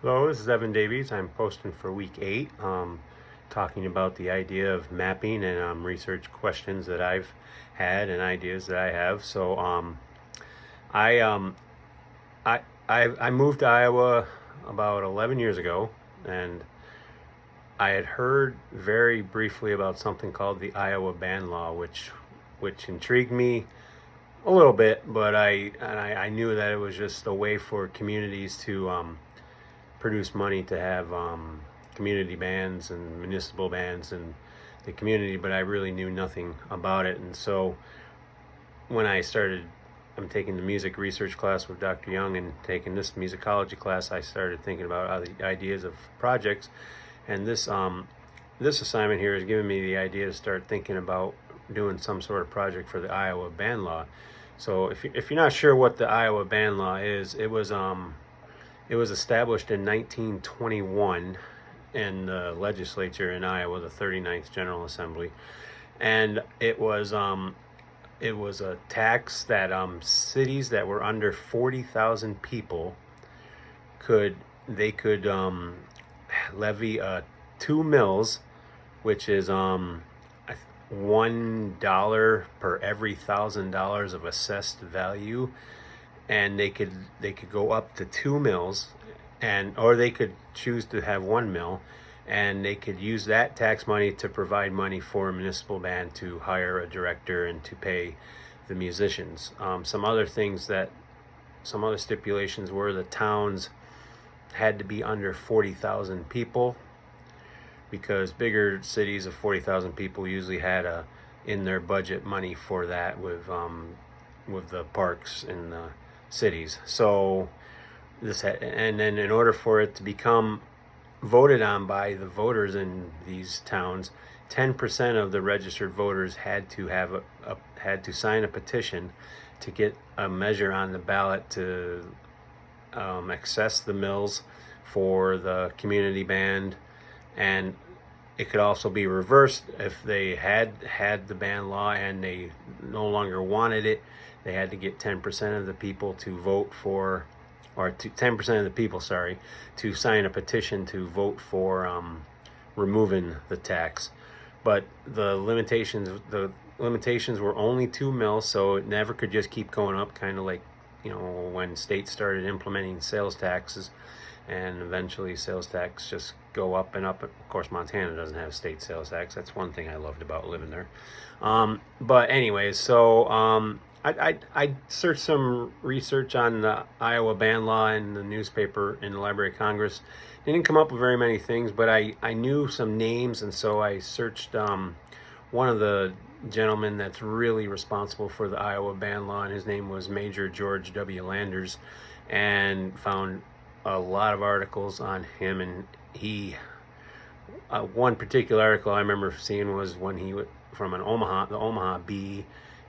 Hello, this is Evan Davies. I'm posting for week 8, talking about the idea of mapping and research questions that I've had and ideas that I have. I, um, I moved to Iowa about 11 years ago, and I had heard very briefly about something called the Iowa Ban Law, which intrigued me a little bit, but I knew that it was just a way for communities to produce money to have community bands and municipal bands in the community, but I really knew nothing about it. And so when I'm taking the music research class with Dr. Young and taking this musicology class, I started thinking about other ideas of projects. And this assignment here has given me the idea to start thinking about doing some sort of project for the Iowa Ban Law. So if you're not sure what the Iowa Ban Law is, it was established in 1921 in the legislature in Iowa, the 39th General Assembly, and it was a tax that cities that were under 40,000 people could levy 2 mills, which is $1 per every $1,000 of assessed value, and they could go up to 2 mills, and or they could choose to have 1 mill, and they could use that tax money to provide money for a municipal band to hire a director and to pay the musicians. Some other stipulations were the towns had to be under 40,000 people, because bigger cities of 40,000 people usually had in their budget money for that with the parks in the cities. So and then in order for it to become voted on by the voters in these towns, 10% of the registered voters had to sign a petition to get a measure on the ballot to access the mills for the community band. And it could also be reversed. If they had the ban law and they no longer wanted it, they had to get 10% of the people to vote for, or 10% of the people, sorry, to sign a petition to vote for removing the tax. But the limitations were only 2 mills, so it never could just keep going up, kind of like, when states started implementing sales taxes, and eventually sales tax just go up and up. Of course, Montana doesn't have state sales tax. That's one thing I loved about living there. But anyways, so I searched some research on the Iowa ban law in the newspaper in the Library of Congress. Didn't come up with very many things, but I knew some names, and so I searched one of the gentlemen that's really responsible for the Iowa ban law, and his name was Major George W. Landers, and found a lot of articles on him. And one particular article I remember seeing was when he went from the Omaha Bee,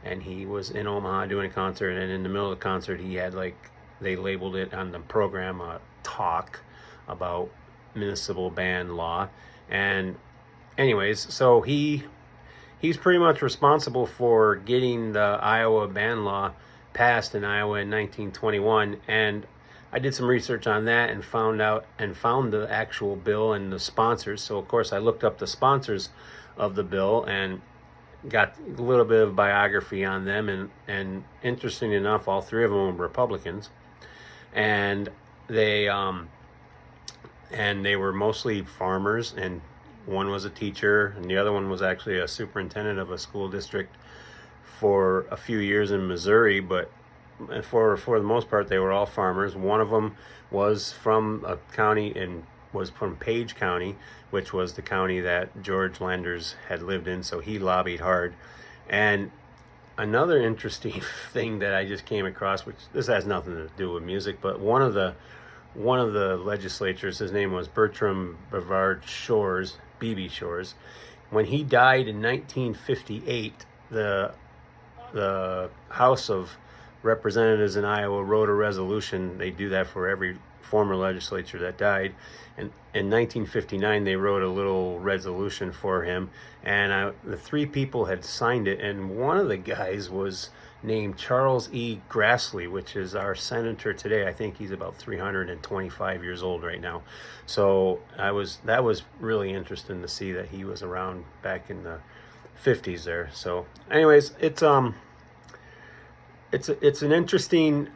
and he was in Omaha doing a concert, and in the middle of the concert he had, like, they labeled it on the program, a talk about municipal ban law. And anyways, so he's pretty much responsible for getting the Iowa ban law passed in Iowa in 1921. And I did some research on that and found the actual bill and the sponsors. So of course I looked up the sponsors of the bill and got a little bit of biography on them, and interesting enough, all three of them were Republicans, and they were mostly farmers, and one was a teacher, and the other one was actually a superintendent of a school district for a few years in Missouri. But for the most part, they were all farmers. One of them was from a county was from Page County, which was the county that George Landers had lived in, so he lobbied hard. And another interesting thing that I just came across, which this has nothing to do with music, but one of the legislators, his name was Bertram Brevard Shores, B.B. Shores. When he died in 1958, the House of Representatives in Iowa wrote a resolution. They do that for every former legislature that died. And in 1959, they wrote a little resolution for him, and the three people had signed it, and one of the guys was named Charles E. Grassley, which is our senator today. I think he's about 325 years old right now. So that was really interesting to see that he was around back in the 50s there. So anyways, it's an interesting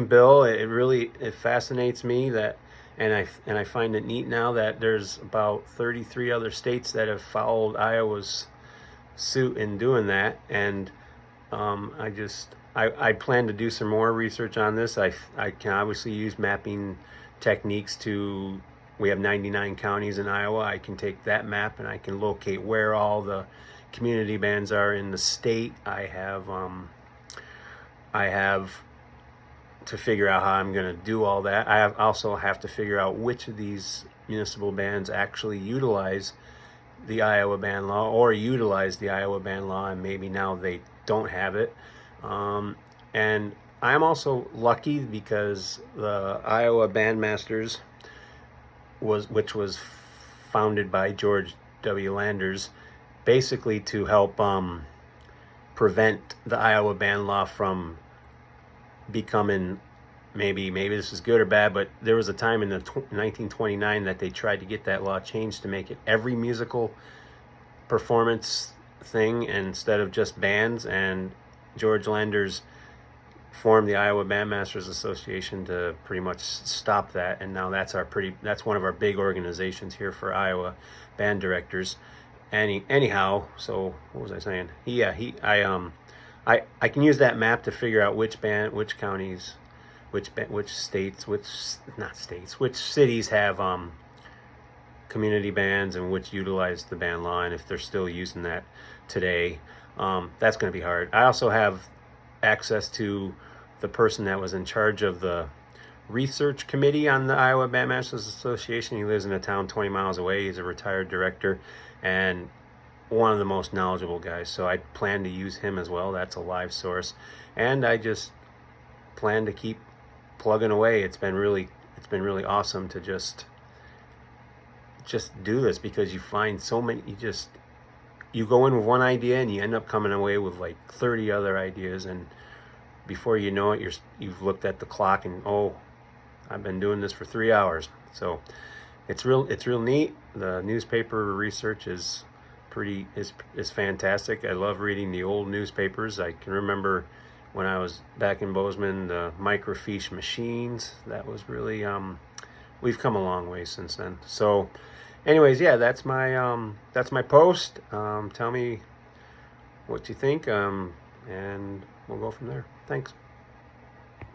bill. It fascinates me that, and I find it neat now that there's about 33 other states that have followed Iowa's suit in doing that. And I plan to do some more research on this. I can obviously use mapping techniques we have 99 counties in Iowa. I can take that map and I can locate where all the community bands are in the state. I have to figure out how I'm going to do all that. I also have to figure out which of these municipal bands actually utilize the Iowa band law or utilize the Iowa band law, and maybe now they don't have it. And I'm also lucky because the Iowa Bandmasters which was founded by George W. Landers, basically to help prevent the Iowa band law from becoming, maybe this is good or bad, but there was a time in 1929 that they tried to get that law changed to make it every musical performance thing instead of just bands, and George Landers formed the Iowa Bandmasters Association to pretty much stop that, and now that's one of our big organizations here for Iowa band directors. Anyhow, so what was I saying? I can use that map to figure out which counties, which cities have community bands and which utilize the band law, and if they're still using that today. That's going to be hard. I also have access to the person that was in charge of the research committee on the Iowa Bandmasters Association. He lives in a town 20 miles away. He's a retired director and one of the most knowledgeable guys. So I plan to use him as well. That's a live source. And I just plan to keep plugging away. It's been really awesome to just do this, because you find so many, you go in with one idea and you end up coming away with like 30 other ideas, and before you know it, you've looked at the clock and, oh, I've been doing this for 3 hours. So it's real neat. The newspaper research is fantastic. I love reading the old newspapers. I can remember when I was back in Bozeman, the microfiche machines. That was really we've come a long way since then. So anyways, yeah, that's my post. Tell me what you think, and we'll go from there. Thanks.